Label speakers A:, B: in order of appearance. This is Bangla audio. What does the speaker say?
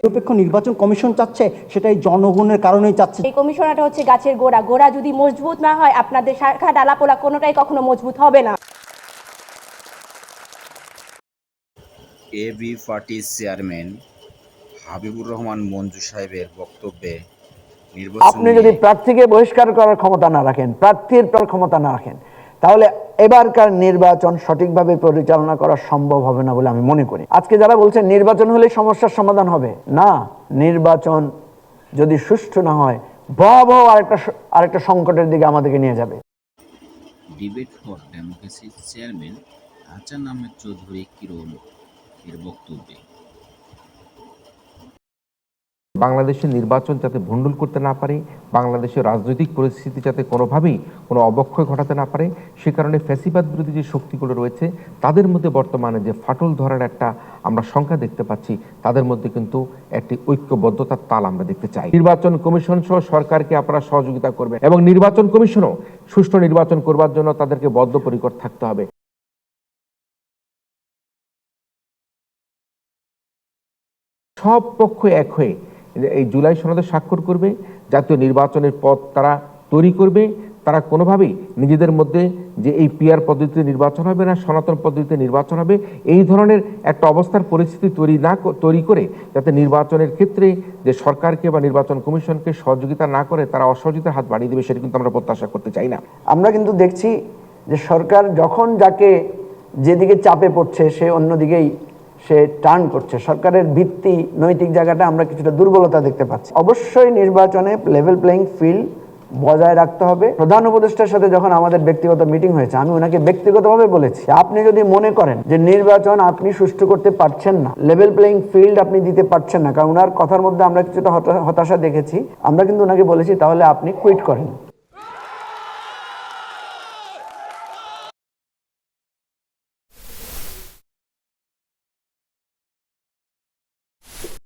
A: নিরপেক্ষ নির্বাচন কমিশন চাচ্ছে, সেটাই জনগণের কারণেই চাচ্ছে।
B: এই কমিশনটা হচ্ছে গাছের গোড়া, গোড়া যদি মজবুত না হয় আপনাদের শাখা ডালাপোলা কোনোটাই কখনো মজবুত হবে না।
C: এবি পার্টির চেয়ারম্যান হাবিবুর রহমান মঞ্জু সাহেবের বক্তব্যে
D: আপনি যদি প্রার্থীকে বহিষ্কার করার ক্ষমতা না রাখেন, প্রার্থীর ক্ষমতা না রাখেন, তাহলে এবারকার নির্বাচন সঠিকভাবে পরিচালনা করা সম্ভব হবে না বলে আমি মনে করি। আজকে যারা বলছেন নির্বাচন হলে সমস্যার সমাধান হবে, না, নির্বাচন যদি সুষ্ঠু না হয় ভয়াবহ আরেকটা সংকটের দিকে আমাদেরকে নিয়ে যাবে।
C: Debate for democracy chairman Hasan Ahmed Chowdhury Kiran এর বক্তব্যে
E: বাংলাদেশের নির্বাচন যাতে ভণ্ডুল করতে না পারে, বাংলাদেশের রাজনৈতিক পরিস্থিতি যাতে কোনোভাবেই কোনো অবক্ষয় ঘটাতে না পারে, সে কারণে ফ্যাসিবাদ বিরোধী যে শক্তিগুলো রয়েছে তাদের মধ্যে বর্তমানে যে ফাটল ধরার একটা আমরা সংখ্যা দেখতে পাচ্ছি, তাদের মধ্যে কিন্তু একটি ঐক্যবদ্ধতার তাল আমরা দেখতে চাই। নির্বাচন কমিশন সহ সরকারকে আপনারা সহযোগিতা করবেন এবং নির্বাচন কমিশনও সুষ্ঠু নির্বাচন করবার জন্য তাদেরকে বদ্ধপরিকর থাকতে হবে। সব পক্ষ এক হয়ে এই জুলাই সনদে স্বাক্ষর করবে, জাতীয় নির্বাচনের পথ তারা তৈরি করবে। তারা কোনোভাবেই নিজেদের মধ্যে যে এই পিআর পদ্ধতিতে নির্বাচন হবে না, সনাতন পদ্ধতিতে নির্বাচন হবে, এই ধরনের একটা অবস্থার পরিস্থিতি তৈরি করে যাতে নির্বাচনের ক্ষেত্রে যে সরকারকে বা নির্বাচন কমিশনকে সহযোগিতা না করে তারা অসহযোগিতার হাত বাড়িয়ে দেবে, সেটা কিন্তু আমরা প্রত্যাশা করতে চাই না।
D: আমরা কিন্তু দেখছি যে সরকার যখন যাকে যেদিকে চাপে পড়ছে সে অন্যদিকেই সে টার্ন করছে। সরকারের ভিত্তি নৈতিক জায়গাটা আমরা কিছুটা দুর্বলতা দেখতে পাচ্ছি। অবশ্যই নির্বাচনে লেভেল প্লেইং ফিল্ড বজায় রাখতে হবে। প্রধান উপদেষ্টার সাথে যখন আমাদের ব্যক্তিগত মিটিং হয়েছে, আমি ওনাকে ব্যক্তিগতভাবে বলেছি, আপনি যদি মনে করেন যে নির্বাচন আপনি সুষ্ঠু করতে পারছেন না, লেভেল প্লেইং ফিল্ড আপনি দিতে পারছেন না, কারণ ওনার কথার মধ্যে আমরা কিছুটা হতাশা দেখেছি, আমরা কিন্তু ওনাকে বলেছি তাহলে আপনি কুইট করেন।